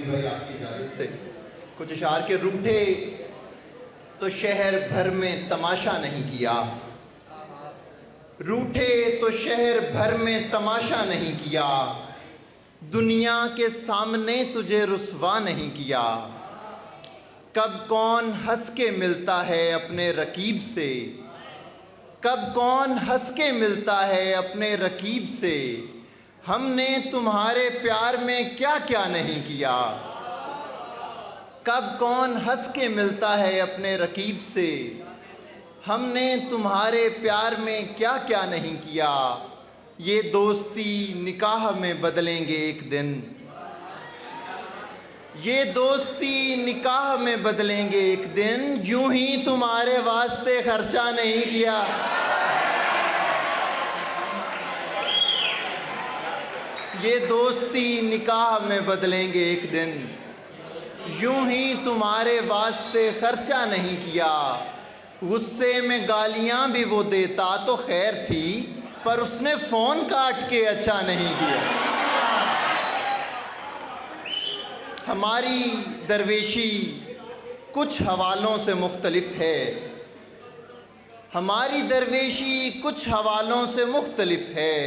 भाई आपकी इजाज़त से कुछ अशार के रूठे तो शहर भर में तमाशा नहीं किया, रूठे तो शहर भर में तमाशा नहीं किया, दुनिया के सामने तुझे रुसवा नहीं किया। कब कौन हंस के मिलता है अपने रकीब से, कब कौन हंस के मिलता है अपने रकीब से, हमने तुम्हारे प्यार में क्या क्या नहीं किया। कब कौन हंस के मिलता है अपने रकीब से, हमने तुम्हारे प्यार में क्या क्या नहीं किया। ये दोस्ती निकाह में बदलेंगे एक दिन, ये दोस्ती निकाह में बदलेंगे एक दिन, यूं ही तुम्हारे वास्ते खर्चा नहीं किया। ये दोस्ती निकाह में बदलेंगे एक दिन, यूं ही तुम्हारे वास्ते खर्चा नहीं किया। गुस्से में गालियां भी वो देता तो खैर थी, पर उसने फ़ोन काट के अच्छा नहीं किया। हमारी दरवेशी कुछ हवालों से मुख्तलिफ है, हमारी दरवेशी कुछ हवालों से मुख्तलिफ है,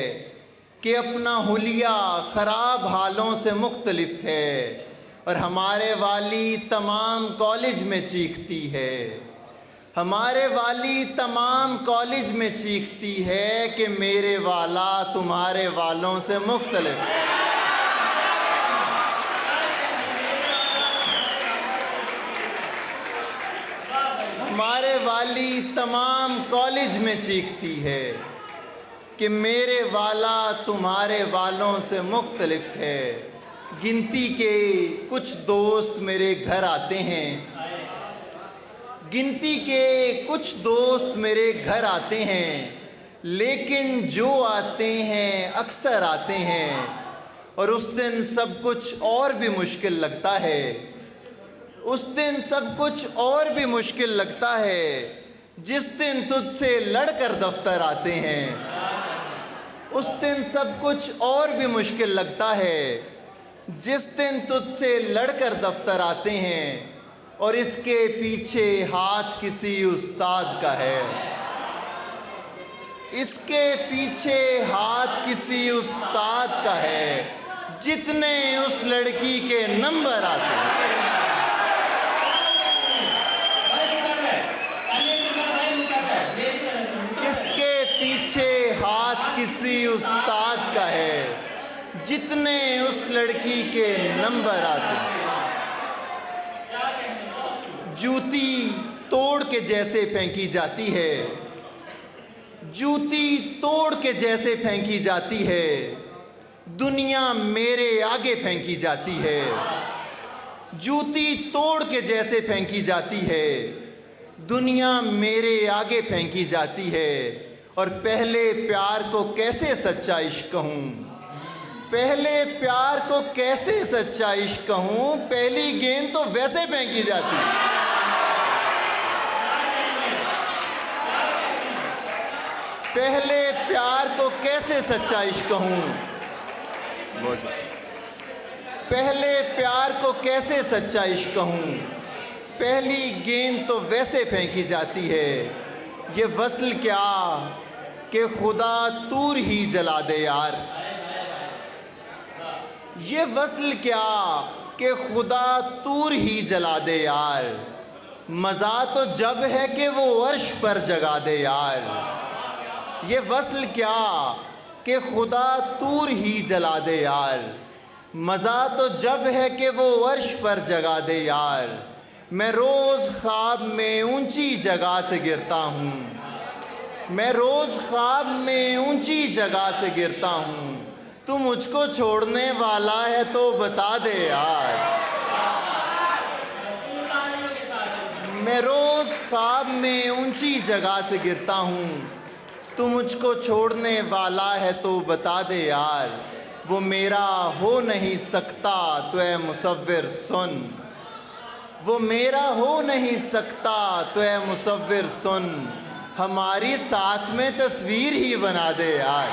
कि अपना हुलिया ख़राब हालों से मुख्तलिफ है। और हमारे वाली तमाम कॉलेज में चीखती है, हमारे वाली तमाम कॉलेज में चीखती है कि मेरे वाला तुम्हारे वालों से मुख्तलिफ है। हमारे वाली तमाम कॉलेज में चीखती है कि मेरे वाला तुम्हारे वालों से मुख्तलिफ है। गिनती के कुछ दोस्त मेरे घर आते हैं, गिनती के कुछ दोस्त मेरे घर आते हैं, लेकिन जो आते हैं अक्सर आते हैं। और उस दिन सब कुछ और भी मुश्किल लगता है, उस दिन सब कुछ और भी मुश्किल लगता है, जिस दिन तुझसे लड़कर दफ्तर आते हैं। उस दिन सब कुछ और भी मुश्किल लगता है, जिस दिन तुझसे लड़कर दफ्तर आते हैं। और इसके पीछे हाथ किसी उस्ताद का है, इसके पीछे हाथ किसी उस्ताद का है, जितने उस लड़की के नंबर आते हैं। इसके पीछे हाथ किसी उस्ताद का है, जितने उस लड़की के नंबर आते हैं। जूती तोड़ के जैसे फेंकी जाती है, जूती तोड़ के जैसे फेंकी जाती है, दुनिया मेरे आगे फेंकी जाती है। जूती तोड़ के जैसे फेंकी जाती है, दुनिया मेरे आगे फेंकी जाती है। और पहले प्यार को कैसे सच्चा इश्क कहूँ, पहले प्यार को कैसे सच्चा इश्क कहूँ, पहली गेंद तो वैसे फेंकी जाती है। पहले प्यार को कैसे सच्चा इश्क कहूँ, पहले प्यार को कैसे सच्चा इश्क कहूँ, पहली गेंद तो वैसे फेंकी जाती है। ये वस्ल क्या कि खुदा तूर ही जला दे यार, ये वस्ल क्या कि खुदा तूर ही जला दे यार। मज़ा तो जब है कि वो अर्श पर जगा दे यार। ये वस्ल क्या कि खुदा तूर ही जला दे यार। मज़ा तो जब है कि वो अर्श पर जगा दे यार। मैं रोज़ ख्वाब में ऊंची जगह से गिरता हूँ, मैं रोज़ ख्वाब में ऊंची जगह से गिरता हूँ। तू मुझको छोड़ने वाला है तो बता दे यार। मैं रोज़ ख्वाब में ऊंची जगह से गिरता हूँ, तू मुझको छोड़ने वाला है तो बता दे यार। वो मेरा हो नहीं सकता तो ऐ मुसव्विर सुन, वो मेरा हो नहीं सकता तो ऐ मुसव्विर सुन। हमारी साथ में तस्वीर ही बना दे यार,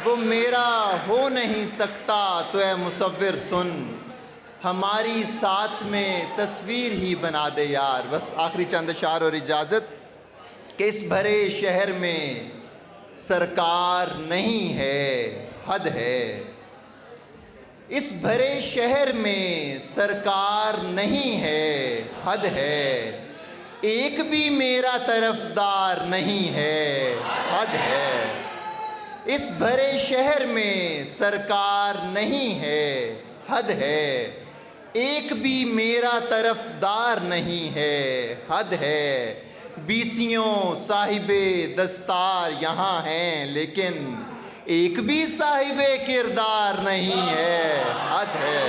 वो मेरा हो नहीं सकता तो ऐ मुसव्विर सुन, हमारी साथ में तस्वीर ही बना दे यार। बस आखिरी चंद अशार और इजाज़त कि इस भरे शहर में सरकार नहीं है, हद है। इस भरे शहर में सरकार नहीं है, हद है। एक भी मेरा तरफदार नहीं है, हद है। इस भरे शहर में सरकार नहीं है, हद है। एक भी मेरा तरफदार नहीं है, हद है। बीसियों साहिबे दस्तार यहाँ हैं लेकिन एक भी साहिबे किरदार नहीं है, हद है।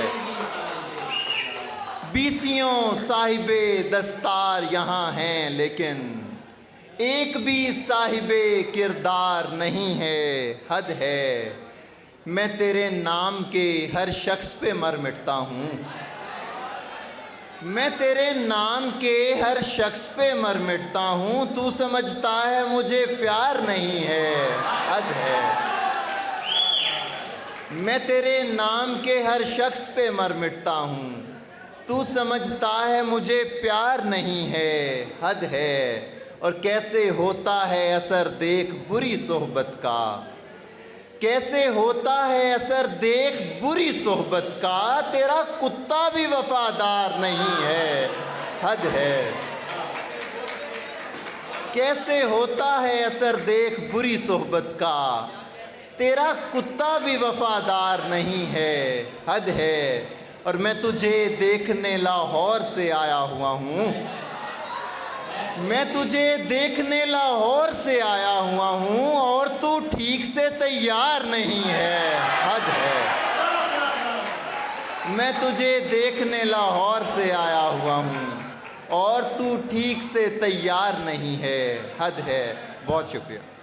बीसियों साहिबे दस्तार यहाँ हैं लेकिन एक भी साहिबे किरदार नहीं है, हद है। मैं तेरे नाम के हर शख्स पे मर मिटता हूँ, मैं तेरे नाम के हर शख्स पे मर मिटता हूँ। तू समझता है मुझे प्यार नहीं है, हद है। मैं तेरे नाम के हर शख्स पे मर मिटता हूँ, तू समझता है मुझे प्यार नहीं है, हद है। और कैसे होता है असर देख बुरी सोहबत का, कैसे होता है असर देख बुरी सोहबत का। तेरा कुत्ता भी वफादार नहीं है, हद है। कैसे होता है असर देख बुरी सोहबत का, तेरा कुत्ता भी वफादार नहीं है, हद है। और मैं तुझे देखने लाहौर से आया हुआ हूँ, मैं तुझे देखने लाहौर से आया हुआ हूँ और तू ठीक से तैयार नहीं है, हद है। मैं तुझे देखने लाहौर से आया हुआ हूँ और तू ठीक से तैयार नहीं है, हद है। बहुत शुक्रिया।